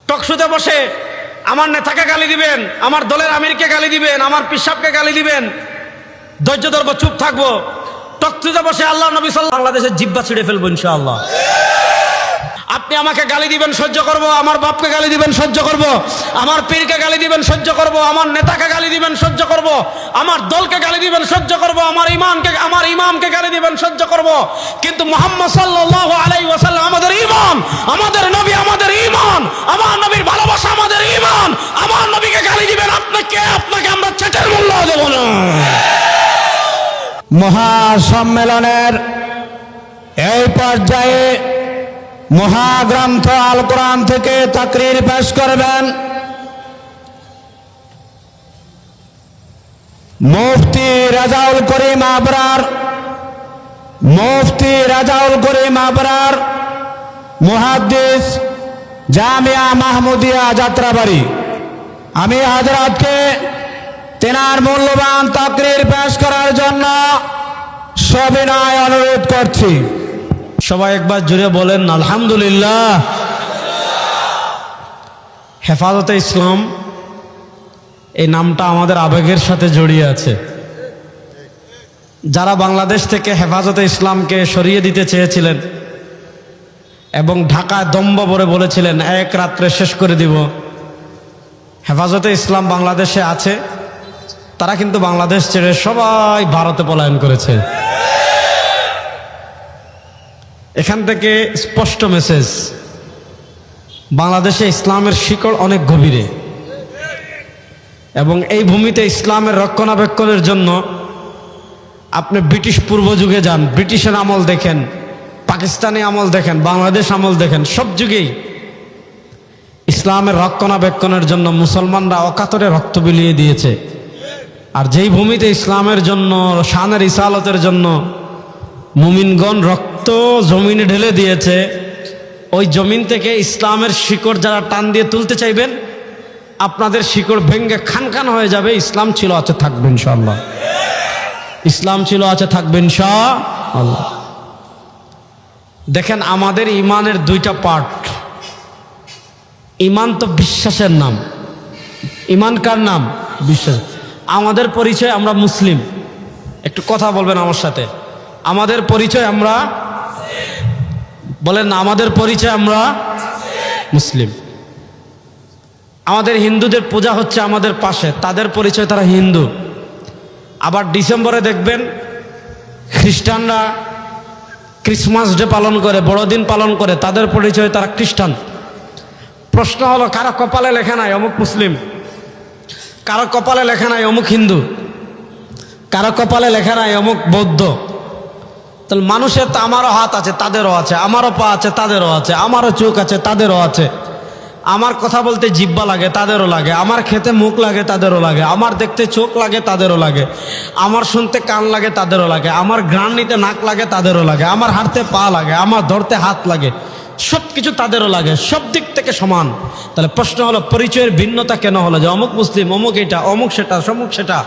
টকশোতে বসে আমার নেতাকে গালি দিবেন, আমার দলের আমিরকে গালি দিবেন, আমার পিসাবকে গালি দিবেন, ধৈর্য ধরবো, চুপ থাকবো। টকশোতে বসে আল্লাহ নবী সাল্লাল্লাহু আলাইহি ওয়াসাল্লাম বাংলাদেশের জিহ্বা ছিঁড়ে ফেলবো ইনশাআল্লাহ। আপনি আমাকে গালি দিবেন, সহ্য করব, আমার বাপকে গালি দিবেন, সহ্য করব, আমার পীরকে গালি দিবেন, সহ্য করব, আমার নেতাকে গালি দিবেন, সহ্য করব, আমার দলকে গালি দিবেন, সহ্য করব, আমার ইমামকে গালি দিবেন, সহ্য করব। কিন্তু মুহাম্মদ সাল্লাল্লাহু আলাইহি ওয়াসাল্লাম আমাদের ঈমান, আমাদের নবী আমাদের ঈমান, আমার নবীর ভালোবাসা আমাদের ঈমান। আমার নবীকে গালি দিবেন আপনাকে আমরা ছেটের মূল্য দেব না। মহাসম্মেলনের এই পর্যায়ে মহাগ্রন্থ আল কোরআন থেকে তাকরীর পেশ করবেন মুফতি রাজাউল করিম আবরার, মুফতি রাজাউল করিম আবরার, মুহাদ্দিস জামিয়া মাহমুদিয়া যাত্রাবাড়ি। আমি হযরতকে তেনার মূল্যবান তাকরীর পেশ করার জন্য সবিনয় অনুরোধ করছি। সবাই একবার জুড়ে বলেন আলহামদুলিল্লাহ। হেফাজতে ইসলাম এই নামটা আমাদের আবেগের সাথে জড়িয়ে আছে। যারা বাংলাদেশ থেকে হেফাজতে ইসলামকে সরিয়ে দিতে চেয়েছিলেন এবং ঢাকায় দম্ভ ভরে বলেছিলেন এক রাত্রে শেষ করে দিব, হেফাজতে ইসলাম বাংলাদেশে আছে, তারা কিন্তু বাংলাদেশ ছেড়ে সবাই ভারতে পলায়ন করেছে। এখান থেকে স্পষ্ট মেসেজ, বাংলাদেশে ইসলামের শিকড় অনেক গভীরে এবং এই ভূমিতে ইসলামের রক্ষণাবেক্ষণের জন্য আপনি ব্রিটিশ পূর্ব যুগে যান, ব্রিটিশের আমল দেখেন, পাকিস্তানি আমল দেখেন, বাংলাদেশ আমল দেখেন, সব যুগেই ইসলামের রক্ষণাবেক্ষণের জন্য মুসলমানরা অকাতরে রক্ত বিলিয়ে দিয়েছে। আর যেই ভূমিতে ইসলামের জন্য, শানের ইসালতের জন্য মুমিনগণ রক্ত জমিনে ঢেলে দিয়েছে, ওই জমিন থেকে ইসলামের শিকড় যারা টান দিয়ে তুলতে চাইবেন, আপনাদের শিকড় ভেঙ্গে খান খান হয়ে যাবে। ইসলাম ছিল আছে থাকবে ইনশাআল্লাহ, ইসলাম ছিল আছে থাকবে ইনশাআল্লাহ। দেখেন আমাদের ইমানের দুইটা পার্ট। ইমান তো বিশ্বাসের নাম। ইমান কার নাম? বিশ্বাস। আমাদের পরিচয় আমরা মুসলিম। একটু কথা বলবেন আমার সাথে। আমাদের পরিচয় আমরা, বলেন না, আমাদের পরিচয় আমরা মুসলিম। আমাদের হিন্দুদের পূজা হচ্ছে আমাদের পাশে, তাদের পরিচয় তারা হিন্দু। আবার ডিসেম্বরে দেখবেন খ্রিস্টানরা ক্রিসমাস ডে পালন করে, বড়দিন পালন করে, তাদের পরিচয় তারা খ্রিস্টান। প্রশ্ন হলো, কারো কপালে লেখা নাই অমুক মুসলিম, কারো কপালে লেখা নাই অমুক হিন্দু, কারো কপালে লেখা নাই অমুক বৌদ্ধ। তাহলে মানুষের তো আমারও হাত আছে তাদেরও আছে, আমারও পা আছে তাদেরও আছে, আমারও চোখ আছে তাদেরও আছে, আমার কথা বলতে জিহ্বা লাগে তাদেরও লাগে, আমার খেতে মুখ লাগে তাদেরও লাগে, আমার দেখতে চোখ লাগে তাদেরও লাগে, আমার শুনতে কান লাগে তাদেরও লাগে, আমার ঘ্রাণ নিতে নাক লাগে তাদেরও লাগে, আমার হাঁটতে পা লাগে, আমার ধরতে হাত লাগে, সব কিছু তাদেরও লাগে, সব দিক থেকে সমান। তাহলে প্রশ্ন হলো পরিচয়ের ভিন্নতা কেন হলো, যে অমুক মুসলিম, অমুক এটা, অমুক সেটা, সমুক সেটা?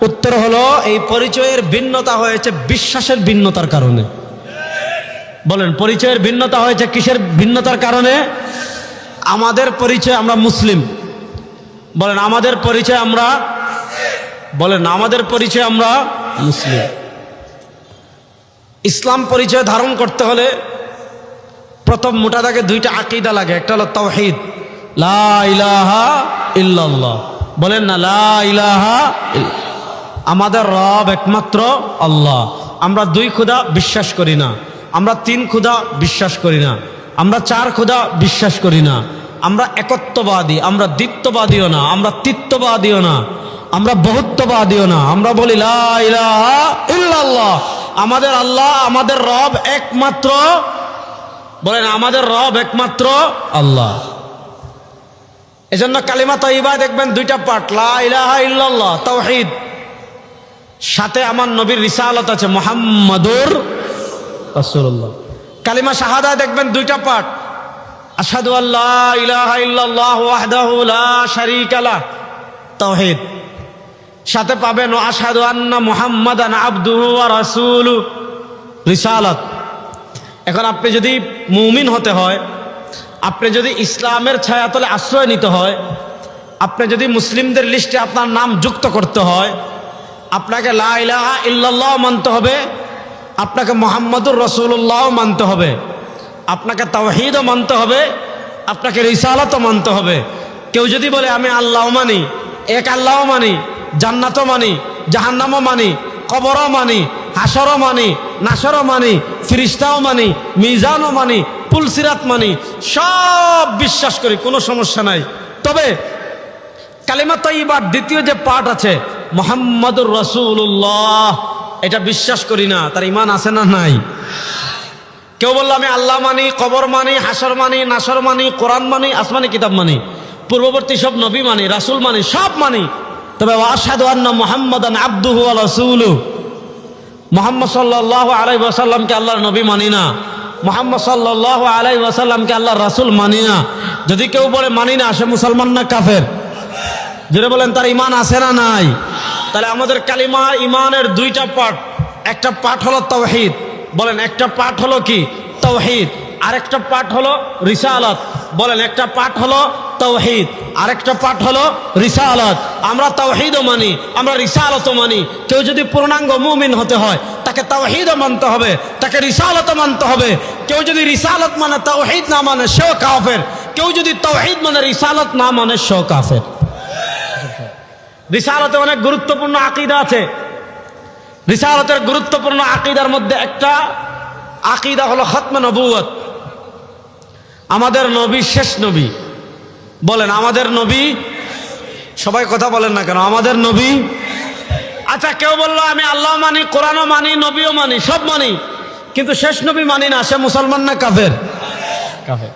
উত্তর হলো এই পরিচয়ের ভিন্নতা হয়েছে বিশ্বাসের ভিন্নতার কারণে। বলেন, পরিচয়ের ভিন্নতা হয়েছে কিসের ভিন্নতার কারণে? আমাদের পরিচয় আমরা মুসলিম, বলেন আমাদের পরিচয় আমরা, বলেন আমাদের পরিচয় আমরা মুসলিম। ইসলাম পরিচয় ধারণ করতে হলে প্রথম মোটা দাগে দুইটা আকীদা লাগে। একটা হলো তাওহীদ, লা ইলাহা ইল্লাল্লাহ, বলেন না লা ইলাহা ইল্লাল্লাহ। আমাদের রব একমাত্র আল্লাহ। আমরা দুই খোদা বিশ্বাস করি না, আমরা তিন খোদা বিশ্বাস করি না, আমরা চার খোদা বিশ্বাস করি না, আমরা একত্ববাদী, আমরা দ্বিত্ববাদীও না, আমরা তৃত্ববাদীও না, আমরা বহুত্ববাদীও না। আমরা বলি লা ইলাহা ইল্লাল্লাহ। আমাদের আল্লাহ, আমাদের রব একমাত্র, বলেন আমাদের রব একমাত্র আল্লাহ। এজন্য কালিমা তাইয়্যিবা দেখবেন দুইটা পার্ট, লা ইলাহা ইল্লাল্লাহ তাওহীদ, সাথে আমার নবীর রিসালাত আছে মুহাম্মাদুর রাসূলুল্লাহ। কালিমা শাহাদা দেখবেন দুইটা পার্ট, আশহাদু আল্লা ইলাহা ইল্লাল্লাহ ওয়াহদাহু লা শারীকা লাহ তাওহীদ, সাথে পাবেন আশহাদু আন্না মুহাম্মাদান আবদুহু ওয়া রাসূলুহু রিসালাত। এখন আপনি যদি মুমিন হতে হয়, আপনি যদি ইসলামের ছায়াতলে আশ্রয় নিতে হয়, আপনি যদি মুসলিমদের লিস্টে আপনার নাম যুক্ত করতে হয়, আপনাকে লা ইলাহা ইল্লাল্লাহ মানতে হবে, আপনাকে মুহাম্মাদুর রাসূলুল্লাহ মানতে হবে, আপনাকে তাওহীদও মানতে হবে, আপনাকে রিসালাতও মানতে হবে। কেউ যদি বলে আমি আল্লাহ মানি, এক আল্লাহ মানি, জান্নাতও মানি, জাহান্নামও মানি, কবরও মানি, হাসরও মানি, নাসরও মানি, ফিরিস্তাও মানি, মিজানও মানি, পুলসিরাত মানি, সব বিশ্বাস করি, কোনো সমস্যা নাই, তবে কালিমা তাইয়্যিবার দ্বিতীয় যে পার্ট আছে মুহাম্মাদুর রাসূলুল্লাহ, এটা বিশ্বাস করি না। তার ঈমান আছে না নাই? কেউ বললো আমি আল্লাহ মানি, কবর মানি, হাসর মানি, নাসর মানি, কোরআন মানি, আসমানি কিতাব মানি, পূর্ববর্তী সব নবী মানি, রাসূল মানি, সব মানি, তবে আশহাদু আন্না মুহাম্মাদান আবদুহু ওয়া রাসূলুহু, মুহাম্মদ সাল্লাল্লাহু আলাইহি ওয়াসাল্লামকে আল্লাহর নবী মানি না, মুহাম্মদ সাল্লাল্লাহু আলাইহি ওয়াসাল্লামকে আল্লাহর রাসূল মানি না। যদি কেউ বলে মানি না, সে মুসলমান না কাফের? যদি বলেন তার ঈমান আছে না নাই? তাহলে আমাদের কালিমা ঈমানের দুইটা পার্ট, একটা পার্ট হলো তাওহীদ, বলেন একটা পার্ট হলো কি? তাওহীদ। আরেকটা পার্ট হলো রিসালাত, বলেন একটা পার্ট হলো তাওহীদ, আরেকটা পার্ট হলো রিসালাত। আমরা তাওহীদও মানি, আমরা রিসালাতও মানি। কেউ যদি পূর্ণাঙ্গ মুমিন হতে হয়, তাকে তাওহীদও মানতে হবে, তাকে রিসালাতও মানতে হবে। কেউ যদি রিসালাত মানে তাওহীদ না মানে, সেও কাফের। কেউ যদি তাওহীদ মানে রিসালাত না মানে, সেও কাফের। রিসালাতে অনেক গুরুত্বপূর্ণ আকীদা আছে। রিসালাতের গুরুত্বপূর্ণ আকীদার মধ্যে একটা আকীদা হলো খতমে নবুয়ত। আমাদের নবী শেষ নবী, বলেন আমাদের নবী। সবাই কথা বলেন না কেন? আমাদের নবী। আচ্ছা, কেউ বললো আমি আল্লাহ মানি, কোরআনও মানি, নবীও মানি, সব মানি, কিন্তু শেষ নবী মানি না, সে মুসলমান না কাফের? কাফের।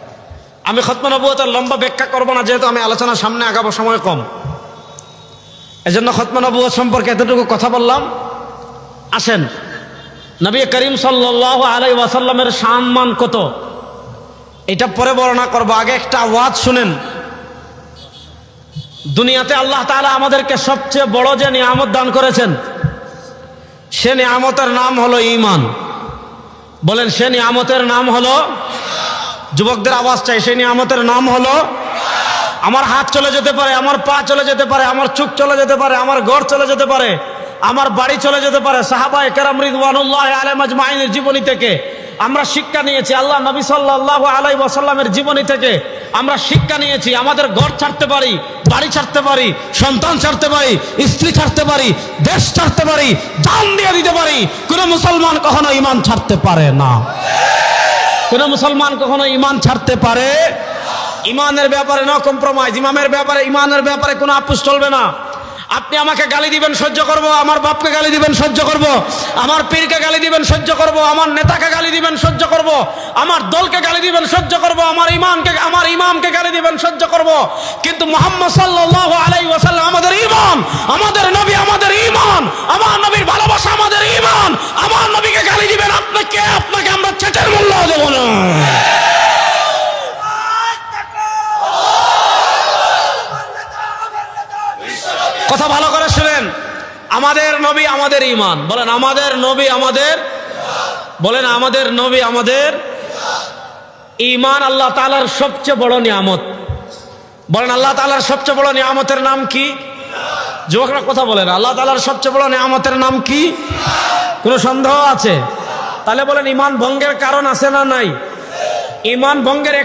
আমি খতমে নবুয়তের লম্বা ব্যাখ্যা করবো না, যেহেতু আমি আলোচনার সামনে আগাবো, সময় কম, এজন্য খতমে নবুয়ত সম্পর্কে এতটুকু কথা বললাম। আসেন, নবী করিম সাল্লাল্লাহু আলাইহি ওয়াসাল্লামের সম্মান কত, এটা পরে বর্ণনা করবো, আগে একটা আওয়াজ শুনেন। দুনিয়াতে আল্লাহ তাআলা আমাদেরকে সবচেয়ে বড় যে নিয়ামত দান করেছেন, সে নিয়ামতের নাম হলো ঈমান। বলেন সে নিয়ামতের নাম হলো, যুবকদের আওয়াজ চাই, সেই নিয়ামতের নাম হলো। আমার হাত চলে যেতে পারে, আমার পা চলে যেতে পারে, আমার চোখ চলে যেতে পারে, আমার ঘর চলে যেতে পারে, আমার বাড়ি চলে যেতে পারে। সাহাবায়ে কেরাম রিদওয়ানুল্লাহি আলাইহিম আজমাইনের জীবনী থেকে আমরা শিক্ষা নিয়েছি, আল্লাহ নবী সাল্লাল্লাহু আলাইহি ওয়াসাল্লামের জীবনী থেকে আমরা শিক্ষা নিয়েছি। আমাদের ঘর ছাড়তে পারি, বাড়ি ছাড়তে পারি, সন্তান ছাড়তে পারি, স্ত্রী ছাড়তে পারি, দেশ ছাড়তে পারি, জান দিয়ে দিতে পারি, কোন মুসলমান কখনো ঈমান ছাড়তে পারে না। কোন মুসলমান কখনো ঈমান ছাড়তে পারে? ঈমানের ব্যাপারে নো কম্প্রোমাইজ, ইমামের ব্যাপারে, ঈমানের ব্যাপারে কোনো আপোষ চলবে না। আপনি আমাকে গালি দিবেন, সহ্য করব, আমার বাপকে গালি দিবেন, সহ্য করব, আমার পীরকে গালি দিবেন, সহ্য করব, আমার নেতাকে গালি দিবেন, সহ্য করব, আমার দলকে গালি দিবেন, সহ্য করব, আমার ইমামকে গালি দিবেন, সহ্য করব। কিন্তু মুহাম্মদ সাল্লাল্লাহু আলাইহি ওয়াসাল্লাম আমাদের ঈমান, আমাদের নবী আমাদের ঈমান, আমার নবীর ভালোবাসা আমাদের ঈমান। আমার নবীকে গালি দিবেন, আপনাকে আমরা চেটের মূল্য দেব না। কথা ভালো করে শুনেন, আমাদের নবী আমাদের ঈমান। বলেন আমাদের নবী আমাদের, বলেন আমাদের নবী আমাদের ঈমান। আল্লাহ তাআলার সবচেয়ে বড় নিয়ামত। বলেন আল্লাহ তাআলার সবচেয়ে বড় নিয়ামতের নাম কি? যুবকরা কথা বলেন, আল্লাহ তাআলার সবচেয়ে বড় নিয়ামতের নাম কি? কোনো সন্দেহ আছে? তাহলে বলেন ঈমান ভঙ্গের কারণ আছে না নাই? ঈমান ভঙ্গের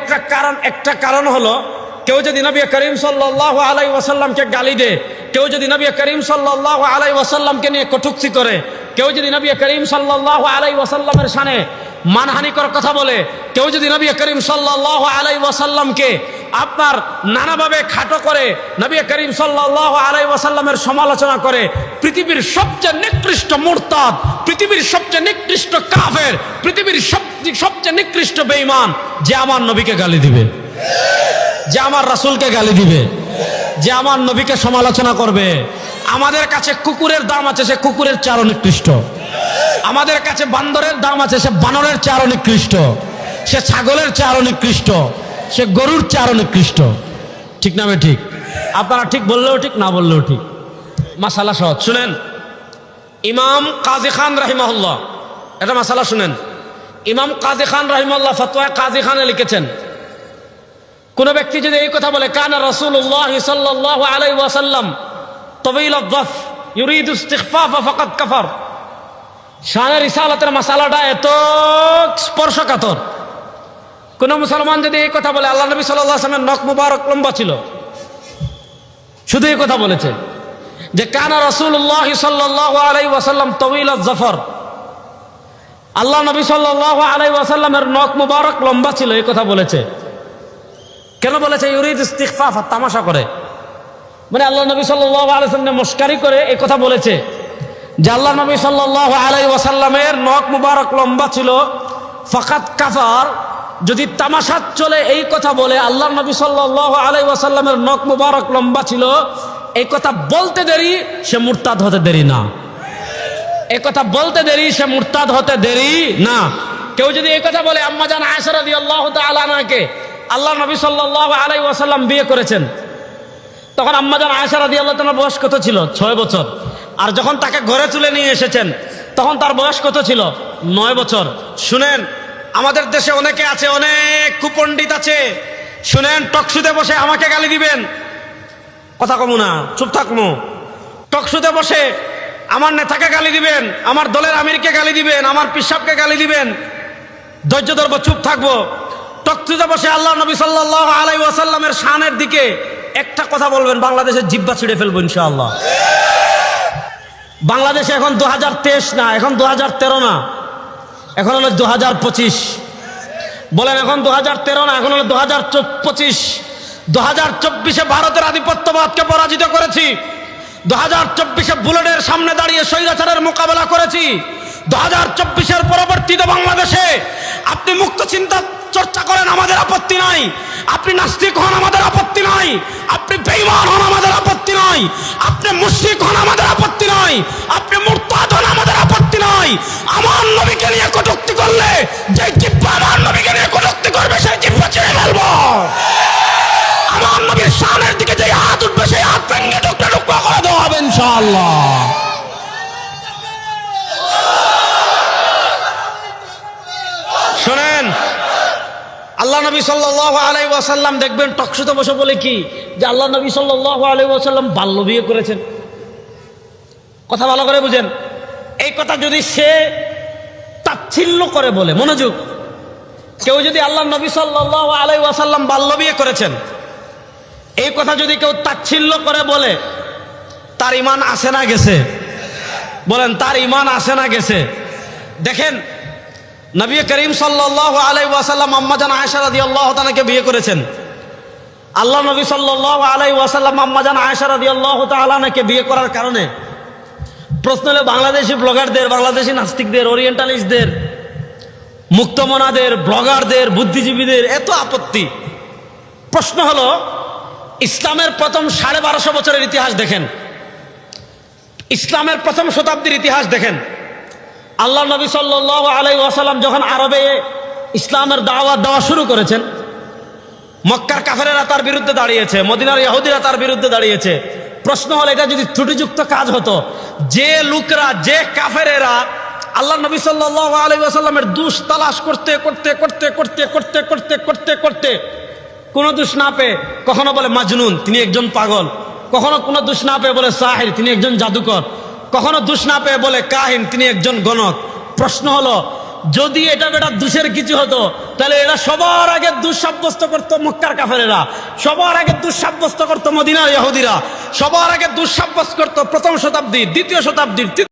একটা কারণ হলো, কেউ যদি নবী করিম সাল্লাল্লাহু আলাইহি ওয়াসাল্লামকে গালি দেয়, কেউ যদি নবী করিম সাল্লাল্লাহু আলাইহি ওয়াসাল্লামকে নিয়ে কটূক্তি করে, কেউ যদি নবী করিম সাল্লাল্লাহু আলাইহি ওয়াসাল্লামের শানে মানহানিকর কথা বলে, কেউ যদি নবী করিম সাল্লাল্লাহু আলাইহি ওয়াসাল্লামকে আপনার নানাভাবে খাটো করে, নবী করিম সাল্লাল্লাহু আলাইহি ওয়াসাল্লামের সমালোচনা করে, পৃথিবীর সবচেয়ে নিকৃষ্ট মুরতাদ, পৃথিবীর সবচেয়ে নিকৃষ্ট কাফের, পৃথিবীর সবচেয়ে নিকৃষ্ট বেঈমান, যে আমার নবীকে গালি দিবে, যে আমার রাসূলকে গালি দিবে, যে আমার নবীকে সমালোচনা করবে, আমাদের কাছে কুকুরের দাম আছে, সে কুকুরের চেয়ে আরো নিকৃষ্ট। আমাদের কাছে বান্দরের দাম আছে, সে বানরের চেয়ে আরো নিকৃষ্ট। সে ছাগলের চেয়ে আরো নিকৃষ্ট, সে গরুর চেয়ে আরো নিকৃষ্ট। ঠিক না? ঠিক? আপনারা ঠিক বললেও ঠিক, না বললেও ঠিক। মাসালা সহজ, শুনেন। ইমাম কাজী খান রাহিমাহুল্লাহ, এটা মাসালা শুনেন। ইমাম কাজী খান রাহিমাহুল্লাহ ফতোয়া কাজী খানে লিখেছেন, কোন ব্যক্তি যদি এই কথা বলে কানা রাসূলুল্লাহ সাল্লাল্লাহু আলাইহি ওয়াসাল্লাম তাওয়ীল আদ-দাফ ইউরিদু ইস্তিগফাফা ফাকাদ কাফার, শানে রিসালাতের মাসালাটা এত স্পর্শকাতর। কোন মুসলমান যদি এই কথা বলে আল্লাহ নবী সাল্লাল্লাহু আলাইহি ওয়াসাল্লামের নখ মুবারক লম্বা ছিল, শুধু এই কথা বলেছে যে কানা রাসূলুল্লাহ সাল্লাল্লাহু আলাইহি ওয়াসাল্লাম তাওয়ীল আয-যাফর, আল্লাহ নবী সাল্লাল্লাহু আলাইহি ওয়াসাল্লামের নখ মুবারক লম্বা ছিল, এই কথা বলেছে। কেন বলেছে? ইউরিদ ইস্তিগফাফ, তামাশা করে, মানে আল্লাহ নবী সাল্লাল্লাহু আলাইহি ওয়াসাল্লাম মস্কারি করে এই কথা বলেছে যে আল্লাহ নবী সাল্লাল্লাহু আলাইহি ওয়াসাল্লামের নখ মুবারক লম্বা ছিল। ফাকাত কাফার, যদি তামাশাত চলে এই কথা বলে আল্লাহ নবী সাল্লাল্লাহু আলাইহি ওয়াসাল্লামের নখ মুবারক লম্বা ছিল, এই কথা বলতে দেরি, সে মুরতাদ হতে দেরি না। এই কথা বলতে দেরি, সে মুরতাদ হতে দেরি না। কেউ যদি এই কথা বলে আম্মা জান আয়েশা রাদিয়াল্লাহু তাআলা আনহাকে আল্লাহ নবী সাল্লাল্লাহু আলাইহি ওয়াসাল্লাম বিয়ে করেছেন, তখন আম্মা জান আয়েশা রাদিয়াল্লাহু তাআলার বয়স কত ছিল? 6 বছর। আর যখন তাকে ঘরে তুলে নিয়ে এসেছেন তখন তার বয়স কত ছিল? 9 বছর। শুনেন, আমাদের দেশে অনেকে আছে, অনেক কুপণ্ডিত আছে, শুনেন, টকশুতে বসে আমাকে গালি দিবেন, কথা কমু না, চুপ থাকবো। টকশুতে বসে আমার নেতাকে গালি দিবেন, আমার দলের আমিরকে গালি দিবেন, আমার পিসাবকে গালি দিবেন, ধৈর্য ধরবো, চুপ থাকবো। টকশুতে বসে আল্লাহ নবী সাল্লাল্লাহু আলাইহি ওয়াসাল্লামের শানের দিকে একটা কথা বলবেন, বাংলাদেশের জিহ্বা ছিঁড়ে ফেলবো ইনশাআল্লাহ। বাংলাদেশে এখন 2023 না, এখন 2013 না, এখন হলো 2025। বলেন এখন 2013 না, এখন হলো 2025। 2024-এ ভারতের আধিপত্যবাদকে পরাজিত করেছি। 2024-এ বুলেটের সামনে দাঁড়িয়ে স্বৈরাচারের মোকাবেলা করেছি। 2024-এর পরবর্তীতে বাংলাদেশে আপনি মুক্ত চিন্তা চর্চা করেন, আমাদের আপত্তি নাই। আপনি নাস্তিক হন, আমাদের আপত্তি নাই। আপনি বেঈমান হন, আমাদের আপত্তি নাই। আপনি মুশরিক হন, আমাদের আপত্তি নাই। আপনি মুরতাদ হন, আমাদের আপত্তি নাই। আমার নবীকে নিয়ে কটূক্তি করলে, যে জিহ্বা আমার নবীকে নিয়ে কটূক্তি করবে, সেই জিহ্বা ছিঁড়ে ফেলবো। আমার নবীর শানের দিকে যে হাত উঠবে, সেই হাত ভেঙে টুকরা টুকরা করে দেওয়া হবে ইনশাআল্লাহ। শোনেন, আল্লাহ নবী সাল্লাল্লাহু আলাইহি ওয়াসাল্লাম দেখবেন টকশুতে বসে বলে কি যে আল্লাহ নবী সাল্লাল্লাহু আলাইহি ওয়াসাল্লাম বাল্য বিয়ে করেছেন। কথা ভালো করে বুঝেন। এই কথা যদি সে তাচ্ছিল্য করে বলে, মনোযোগ, কেউ যদি আল্লাহ নবী সাল্লাল্লাহু আলাইহি ওয়াসাল্লাম বাল্য বিয়ে করেছেন, এই কথা যদি কেউ তাচ্ছিল্য করে বলে, তার ঈমান আসে না গেছে? বলেন, তার ঈমান আসে না গেছে? দেখেন, নবী করিম সাল্লাল্লাহু আলাইহি ওয়াসাল্লাম আম্মা জান আয়েশা রাদিয়াল্লাহু তাআলাকে বিয়ে করেছেন। আল্লাহ নবী সাল্লাল্লাহু আলাইহি ওয়াসাল্লাম আম্মা জান আয়েশা রাদিয়াল্লাহু তাআলাকে বিয়ে করার কারণে প্রশ্ন হলো বাংলাদেশি ব্লগারদের, বাংলাদেশি নাস্তিকদের, ওরিয়েন্টালিস্টদের, মুক্তমনাদের, ব্লগারদের, বুদ্ধিজীবীদের এত আপত্তি। প্রশ্ন হলো, ইসলামের প্রথম 1250 বছরের ইতিহাস দেখেন, ইসলামের প্রথম শতাব্দীর ইতিহাস দেখেন। আল্লাহ নবী সাল্লাল্লাহু আলাইহি ওয়াসাল্লাম যখন আরবে ইসলামের দাওয়াত দেওয়া শুরু করেছেন, মক্কার কাফেরেরা তার বিরুদ্ধে দাঁড়িয়েছে, মদিনার ইহুদিরা তার বিরুদ্ধে দাঁড়িয়েছে। প্রশ্ন হলো, এটা যদি ত্রুটিযুক্ত কাজ হতো, যে লোকরা, যে কাফেরেরা আল্লাহ নবী সাল্লাল্লাহু আলাইহি ওয়াসাল্লামের দোষ তালাশ করতে করতে করতে করতে করতে করতে করতে করতে কোনো দোষ না পেয়ে, কখনো বলে মাজনুন, তিনি একজন পাগল, কখনো কোনো দোষ না পেয়ে বলে সাহির, তিনি একজন জাদুকর, কখনো দোষ না পেয়ে বলে কাহিন, তিনি একজন গণক। প্রশ্ন হলো, যদি এটা দোষের কিছু হতো, তাহলে এরা সবার আগে দোষ সাব্যস্ত করতো মক্কার কাফেরেরা, সবার আগে দোষ সাব্যস্ত করতো মদিনার ইহুদিরা, সবার আগে দোষ সাব্যস্ত করতো প্রথম শতাব্দীর, দ্বিতীয় শতাব্দীর,